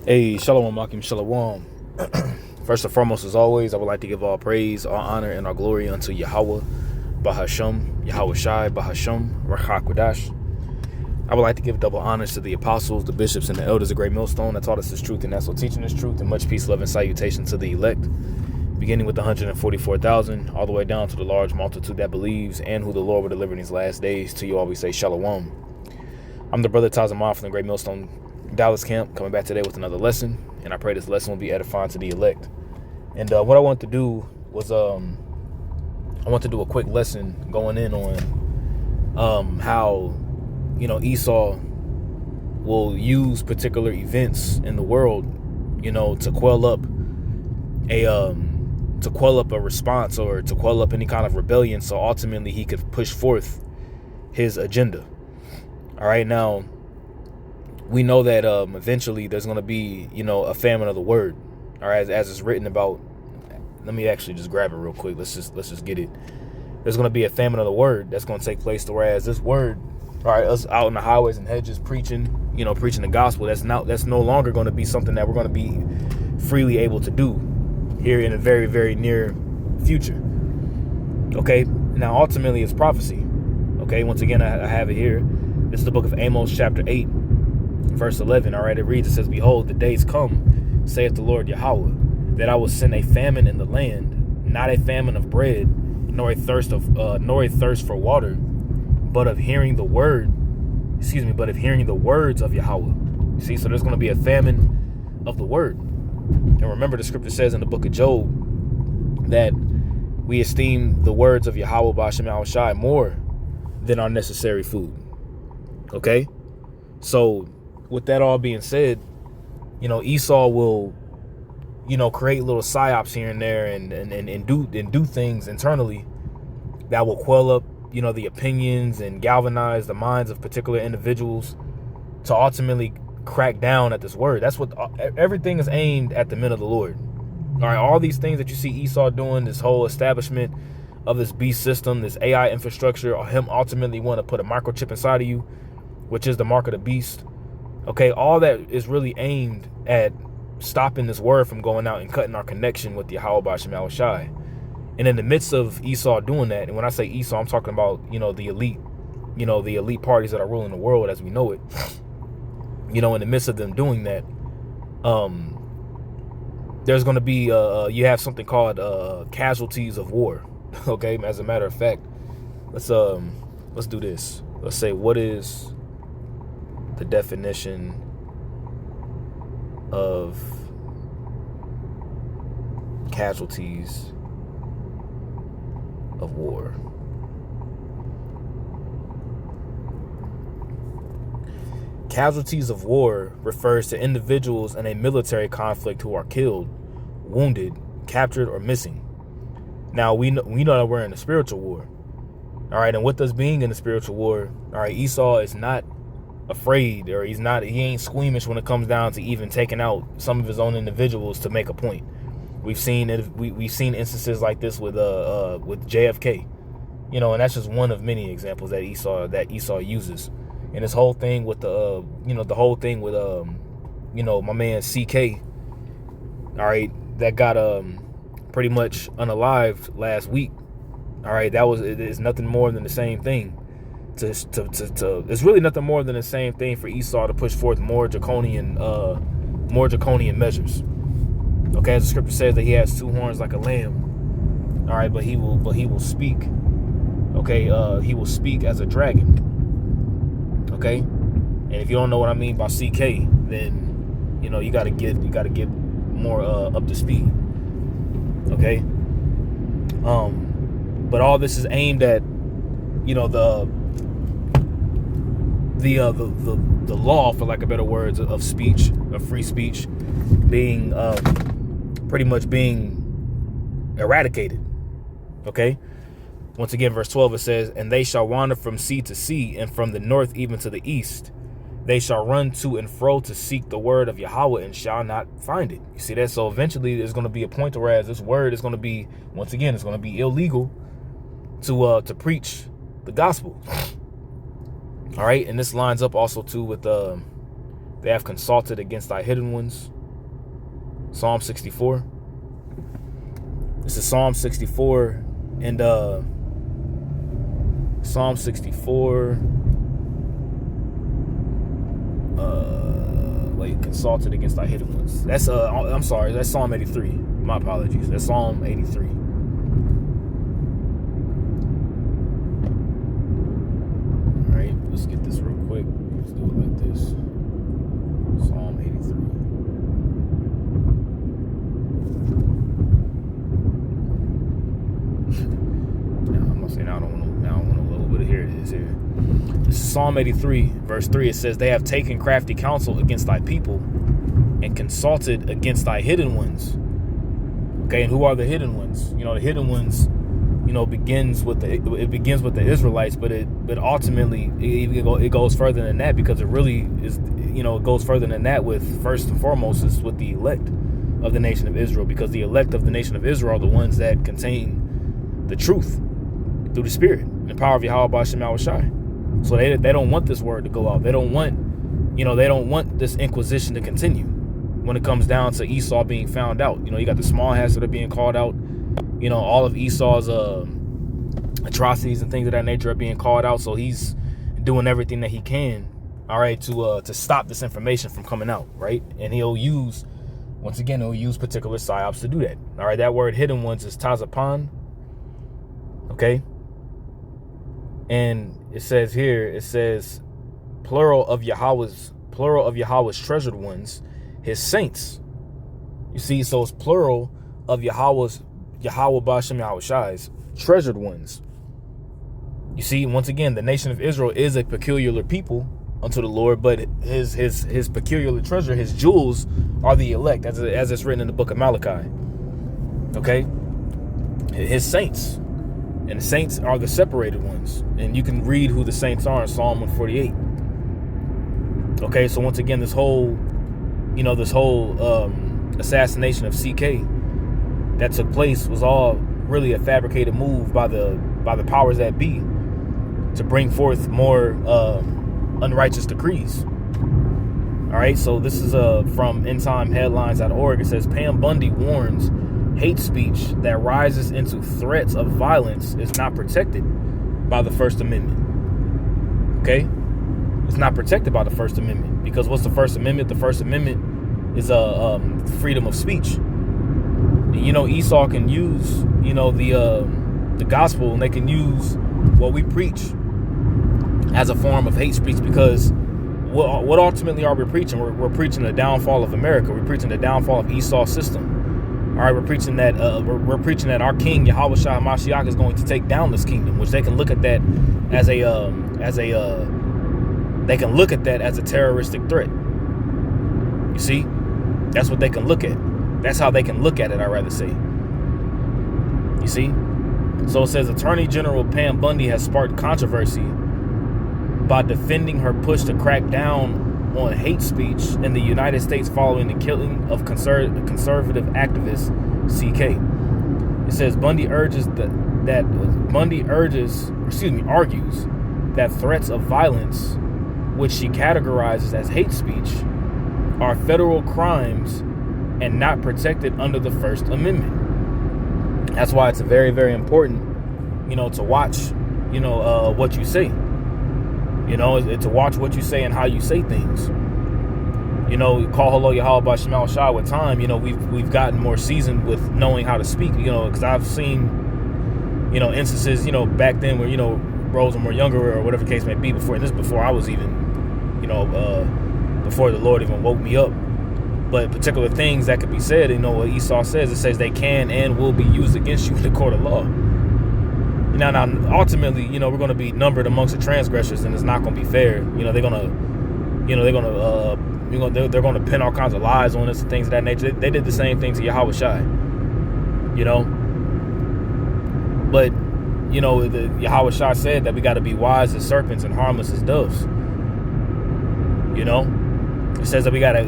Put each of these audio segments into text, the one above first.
Hey, Shalom, Makim, Shalom. First and foremost, as always, I would like to give all praise, all honor, and all glory unto Yahweh, Bahasham, Yahweh Shai, Bahasham, Rachakwadash. I would like to give double honors to the apostles, the bishops, and the elders of Great Millstone that taught us this truth and that's what teaching this truth, and much peace, love, and salutation to the elect, beginning with the 144,000, all the way down to the large multitude that believes and who the Lord will deliver in these last days. To you all we say Shalom. I'm the brother Tazamah from the Great Millstone Dallas camp, coming back today with another lesson, and I pray this lesson will be edifying to the elect. And what I want to do was I want to do a quick lesson going in on how Esau will use particular events in the world to quell up a response, or to quell up any kind of rebellion, so ultimately he could push forth his agenda. All right, now we know that eventually there's going to be, a famine of the word. All right, as it's written about. Let me actually just grab it real quick. Let's just get it. There's going to be a famine of the word that's going to take place. Whereas this word, all right, us out in the highways and hedges preaching the gospel, that's no longer going to be something that we're going to be freely able to do here in a very, very near future. Okay, now ultimately it's prophecy. Okay, once again I have it here. This is the book of Amos, chapter 8. Verse 11, all right, it reads, it says, "Behold, the days come, saith the Lord Yahweh, that I will send a famine in the land, not a famine of bread, nor a thirst for water, but of hearing the words of Yahweh." See, so there's going to be a famine of the word. And remember, the scripture says in the book of Job that we esteem the words of Yahweh B'Shem Yahweh Shai more than our necessary food. Okay, so with that all being said, Esau will, create little psyops here and there and do things internally that will quell up, the opinions and galvanize the minds of particular individuals to ultimately crack down at this word. That's what everything is aimed at, the men of the Lord. All right, all these things that you see Esau doing, this whole establishment of this beast system, this AI infrastructure, or him ultimately want to put a microchip inside of you, which is the mark of the beast. Okay, all that is really aimed at stopping this word from going out and cutting our connection with Yahweh B'Shem Yahweh Shai. And in the midst of Esau doing that, and when I say Esau, I'm talking about, the elite, the elite parties that are ruling the world as we know it. In the midst of them doing that, there's going to be, you have something called casualties of war. Okay, as a matter of fact, let's do this. Let's say, what is the definition of casualties of war? Casualties of war refers to individuals in a military conflict who are killed, wounded, captured, or missing. Now we know that we're in a spiritual war. All right, and with us being in a spiritual war, all right, Esau is not afraid, or he ain't squeamish when it comes down to even taking out some of his own individuals to make a point. We've seen instances like this with JFK, and that's just one of many examples that Esau uses. And this whole thing with my man CK, all right, that got pretty much unalived last week. All right, it's nothing more than the same thing. It's really nothing more than the same thing for Esau to push forth more draconian measures. Okay, as the scripture says that he has two horns like a lamb. All right, but he will speak. Okay, he will speak as a dragon. Okay, and if you don't know what I mean by CK, then you gotta get more up to speed. Okay, but all this is aimed at the law, for lack of better words, of speech, of free speech, being pretty much being eradicated. Okay, once again, verse 12, it says, "And they shall wander from sea to sea, and from the north even to the east. They shall run to and fro to seek the word of Yahweh, and shall not find it." You see that? So eventually there's going to be a point where this word is going to be, once again, it's going to be illegal to preach the gospel. All right, and this lines up also too with They have consulted against thy hidden ones. Psalm 64. This is Psalm 64, and Psalm 64. Consulted against thy hidden ones. That's I'm sorry, that's Psalm 83. My apologies. That's Psalm 83. All right, let's get this real quick. Let's do it like this. Psalm 83. Now I'm gonna say now I don't want a little bit of here it is here. This is Psalm 83, verse 3. It says, they have taken crafty counsel against thy people and consulted against thy hidden ones. Okay, and who are the hidden ones? The hidden ones, begins with the Israelites, but ultimately it goes further than that, because it really is, it goes further than that. With first and foremost is with the elect of the nation of Israel, because the elect of the nation of Israel are the ones that contain the truth through the Spirit and the power of Yahweh B'Shem Yahushai. So they don't want this word to go out. They don't want this inquisition to continue when it comes down to Esau being found out. You got the small hats that are being called out. All of Esau's atrocities and things of that nature are being called out. So he's doing everything that he can, all right, to stop this information from coming out, right? And he'll use particular psyops to do that. All right, that word hidden ones is tazapan. Okay. And it says plural of Yahweh's treasured ones, his saints. You see, so it's plural of Yahweh B'Shem Yahushai's treasured ones. You see, once again, the nation of Israel is a peculiar people unto the Lord, but his peculiar treasure, his jewels, are the elect, as it's written in the book of Malachi. Okay? His saints. And the saints are the separated ones. And you can read who the saints are in Psalm 148. Okay, so once again, this whole assassination of CK that took place was all really a fabricated move by the powers that be to bring forth more unrighteous decrees. All right, so this is from endtimeheadlines.org. It says Pam Bundy warns hate speech that rises into threats of violence is not protected by the First Amendment. Okay? It's not protected by the First Amendment, because what's the First Amendment? The First Amendment is freedom of speech. And, Esau can use, the gospel, and they can use what we preach as a form of hate speech, because what ultimately are we preaching? We're preaching the downfall of America. We're preaching the downfall of Esau's system. All right, we're preaching that we're preaching that our King Yahweh Shai Mashiach is going to take down this kingdom, which they can look at that as a terroristic threat. You see, that's what they can look at. That's how they can look at it, I'd rather say. You see, so it says Attorney General Pam Bundy has sparked controversy by defending her push to crack down on hate speech in the United States following the killing of conservative activist CK. It says Bundy argues that threats of violence, which she categorizes as hate speech, are federal crimes and not protected under the First Amendment. That's why it's very, very important, to watch, what you say. To watch what you say and how you say things. Call hello Yahweh B'Shem Yahushai with time. We've gotten more seasoned with knowing how to speak. Because I've seen, instances, back then where bros were more younger or whatever the case may be. Before I was even, before the Lord even woke me up. But particular things that could be said, what Esau says, it says they can and will be used against you in the court of law. Now, ultimately, we're going to be numbered amongst the transgressors, and it's not going to be fair. They're going to pin all kinds of lies on us and things of that nature. They did the same thing to Yahweh Shai, But, the Yahweh Shai said that we got to be wise as serpents and harmless as doves. It says that we gotta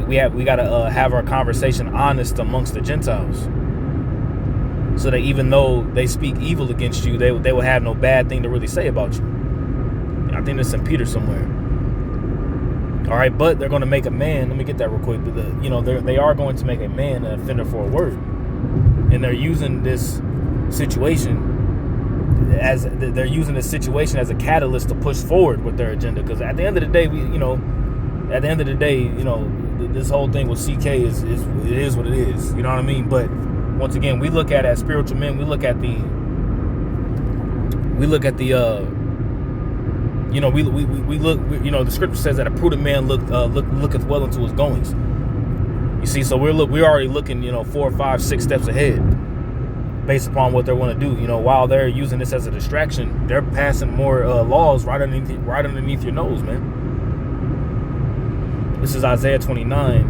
have our conversation honest amongst the Gentiles, so that even though they speak evil against you, they will have no bad thing to really say about you. I think it's in Peter somewhere. All right, but they're going to make a man. Let me get that real quick. They are going to make a man an offender for a word, and they're using this situation as a catalyst to push forward with their agenda. Because at the end of the day, this whole thing with CK is what it is. You know what I mean? But once again, we look at as spiritual men. We look at the the scripture says that a prudent man looketh well into his goings. You see, so we're already looking 4, 5, 6 steps ahead based upon what they want to do. While they're using this as a distraction, they're passing more laws right underneath your nose, man. This is Isaiah 29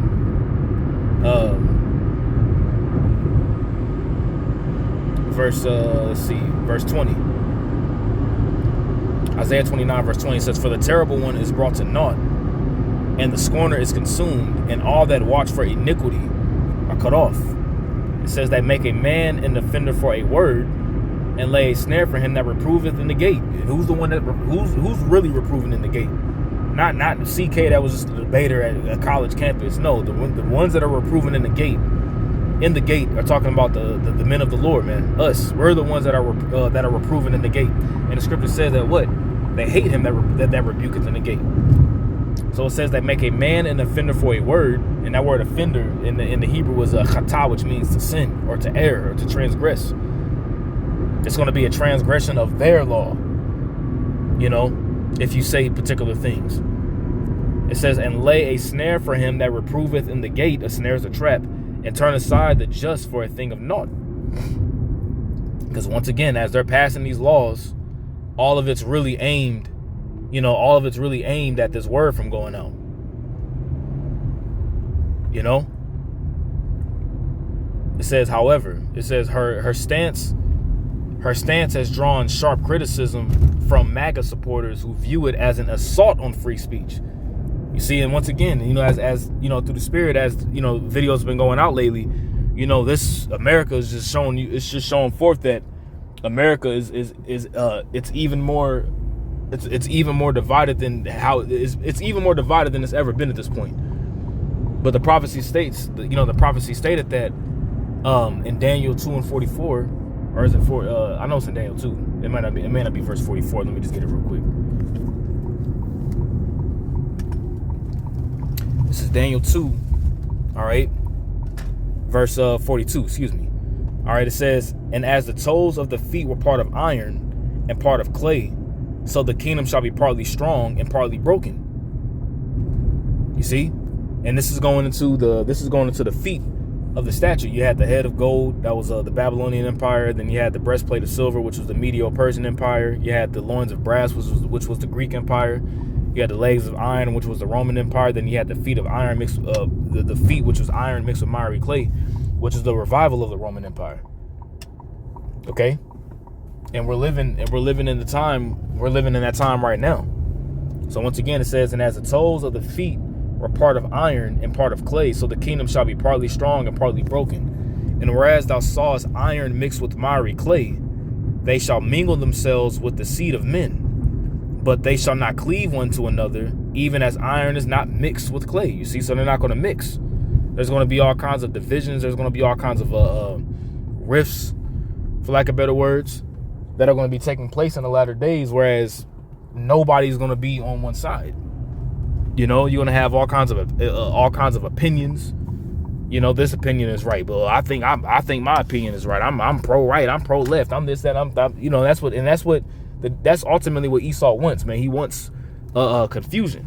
verse 20. Isaiah 29 verse 20 says, "For the terrible one is brought to naught, and the scorner is consumed, and all that watch for iniquity are cut off." It says, "They make a man an offender for a word, and lay a snare for him that reproveth in the gate." And who's the one who's really reproving in the gate? Not CK that was just a debater at a college campus. No, the ones that are reproving in the gate are talking about the men of the Lord, man. Us, we're the ones that are reproving in the gate. And the scripture says that what? They hate him that rebuketh in the gate. So it says they make a man an offender for a word, and that word offender in the Hebrew was a chata, which means to sin or to err or to transgress. It's going to be a transgression of their law, if you say particular things. It says, "And lay a snare for him that reproveth in the gate," a snare is a trap, "and turn aside the just for a thing of naught." Because once again, as they're passing these laws, all of it's really aimed at this word from going out. It says, however, her stance has drawn sharp criticism from MAGA supporters who view it as an assault on free speech. You see, and once again, as through the spirit, as videos have been going out lately, this America is just showing you. It's just showing forth that America is even more divided than it's even more divided than it's ever been at this point. But the prophecy states, the prophecy stated that in Daniel 2:44, or is it 4? I know it's in Daniel 2. It may not be verse 44. Let me just get it real quick. This is Daniel 2, all right, verse 42, excuse me. All right, it says, "And as the toes of the feet were part of iron and part of clay, so the kingdom shall be partly strong and partly broken." You see? And this is going into the feet of the statue. You had the head of gold, that was the Babylonian Empire. Then you had the breastplate of silver, which was the Medo-Persian Empire. You had the loins of brass, which was the Greek Empire. You had the legs of iron, which was the Roman Empire. Then you had the feet of iron mixed, the feet, which was iron mixed with miry clay, which is the revival of the Roman Empire. Okay, and we're living in that time right now. So once again, it says, "And as the toes of the feet were part of iron and part of clay, so the kingdom shall be partly strong and partly broken. And whereas thou sawest iron mixed with miry clay, they shall mingle themselves with the seed of men. But they shall not cleave one to another, even as iron is not mixed with clay." You see, so they're not going to mix. There's going to be all kinds of divisions. There's going to be all kinds of rifts, for lack of better words, that are going to be taking place in the latter days, whereas nobody's going to be on one side. You're going to have all kinds of opinions. This opinion is right, but I think my opinion is right. I'm pro right. I'm pro left. I'm this, that. That's ultimately what Esau wants, man. He wants confusion.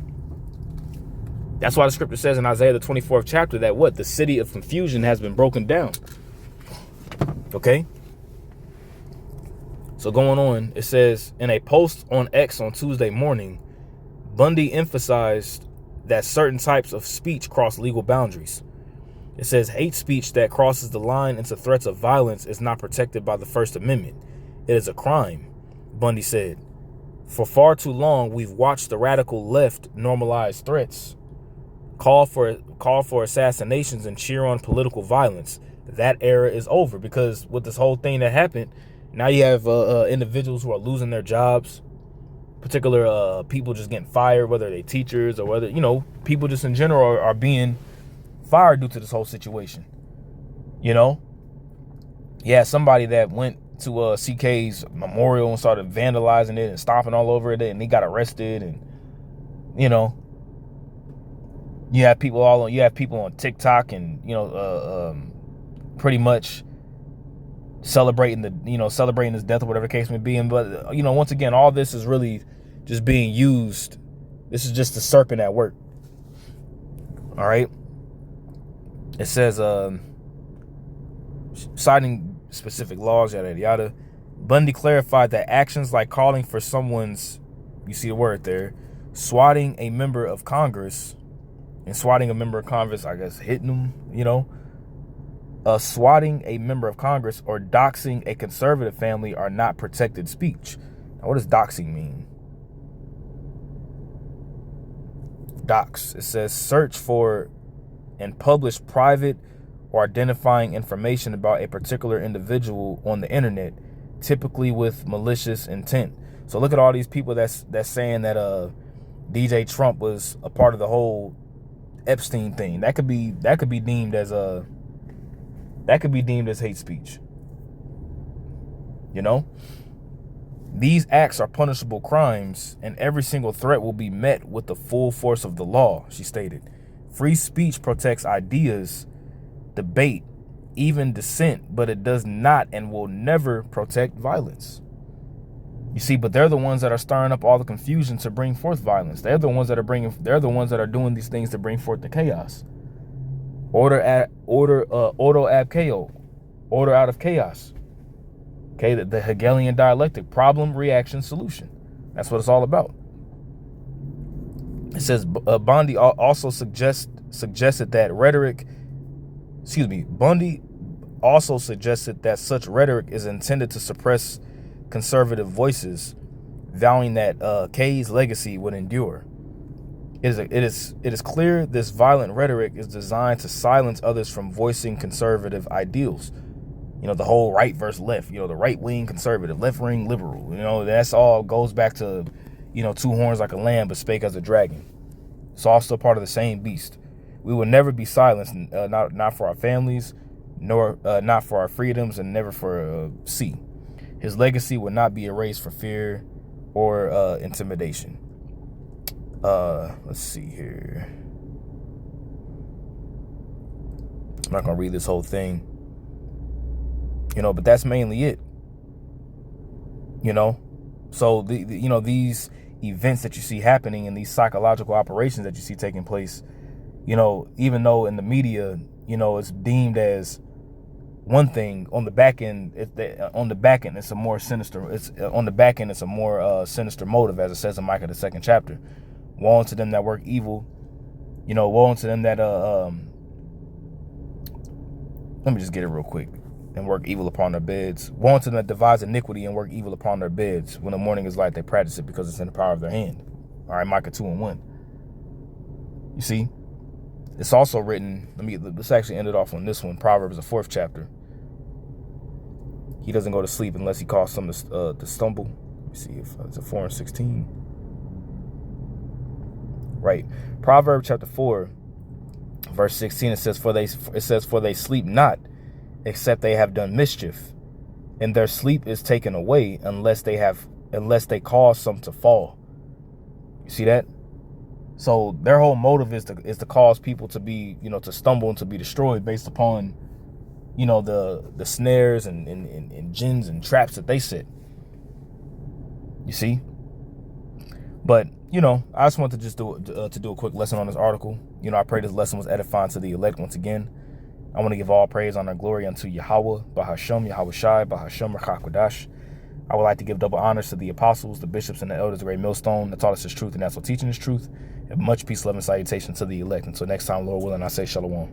That's why the scripture says in Isaiah the 24th chapter that the city of confusion has been broken down. Okay. So going on, it says, in a post on X on Tuesday morning, Bundy emphasized that certain types of speech cross legal boundaries. It says hate speech that crosses the line into threats of violence is not protected by the First Amendment. It is a crime, Bundy said. For far too long, we've watched the radical left normalize threats, call for assassinations, and cheer on political violence. That era is over, because with this whole thing that happened, now you have individuals who are losing their jobs. particular people just getting fired, whether they teachers or whether, people just in general are being fired due to this whole situation. Yeah, somebody that went to CK's memorial and started vandalizing it and stomping all over it, and he got arrested. And you have people on TikTok and pretty much celebrating his death or whatever the case may be. And but once again, all this is really just being used. This is just the serpent at work. All right. It says citing specific laws, yada yada yada. Bundy clarified that actions like calling for someone's, you see the word there, swatting a member of Congress, and swatting a member of Congress, I guess hitting them, swatting a member of Congress or doxing a conservative family are not protected speech. Now, what does doxing mean? Dox. It says search for and publish private or identifying information about a particular individual on the internet, typically with malicious intent. So look at all these people that's saying that DJ Trump was a part of the whole Epstein thing. That could be deemed as hate speech. These acts are punishable crimes, and every single threat will be met with the full force of the law, she stated. Free speech protects ideas, debate, even dissent, but it does not and will never protect violence. You see, but they're the ones that are stirring up all the confusion to bring forth violence. They're the ones that are doing these things to bring forth the chaos. Order out of chaos. Okay, the Hegelian dialectic, problem, reaction, solution. That's what it's all about. It says Bundy also suggested that Bundy also suggested that such rhetoric is intended to suppress conservative voices, vowing that K's legacy would endure. It is clear this violent rhetoric is designed to silence others from voicing conservative ideals. The whole right versus left, the right wing conservative, left wing liberal, that's all goes back to, two horns like a lamb, but spake as a dragon. It's all still part of the same beast. We will never be silenced, not for our families, nor not for our freedoms, and never for C. His legacy will not be erased for fear or intimidation. Let's see here. I'm not gonna read this whole thing. But that's mainly it. So these events that you see happening and these psychological operations that you see taking place, even though in the media, it's deemed as one thing, on the back end, it's a more sinister. It's on the back end, it's a more sinister motive, as it says in Micah the 2nd chapter. Woe unto them that work evil. Woe unto them that let me just get it real quick. And work evil upon their beds. Woe unto them that devise iniquity and work evil upon their beds. When the morning is light, they practice it because it's in the power of their hand. All right, Micah 2:1. You see, it's also written. Let's actually end it off on this one. Proverbs, the 4th chapter. He doesn't go to sleep unless he causes some to stumble. Let me see if it's a 4:16. Right, Proverbs chapter 4, verse 16. It says, "For they sleep not, except they have done mischief, and their sleep is taken away unless they cause some to fall." You see that? So their whole motive is to cause people to be, to stumble and to be destroyed based upon, the snares and gins and traps that they set. You see? But, I just wanted to just do a quick lesson on this article. I pray this lesson was edifying to the elect once again. I want to give all praise, honor, and glory unto Yahweh, Bahasham, Yahweh Shai, Bahasham, Rakakwadash. I would like to give double honors to the apostles, the bishops, and the elders, the great millstone that taught us his truth and that's what teaching his truth. And much peace, love, and salutation to the elect. Until next time, Lord willing, I say shalom.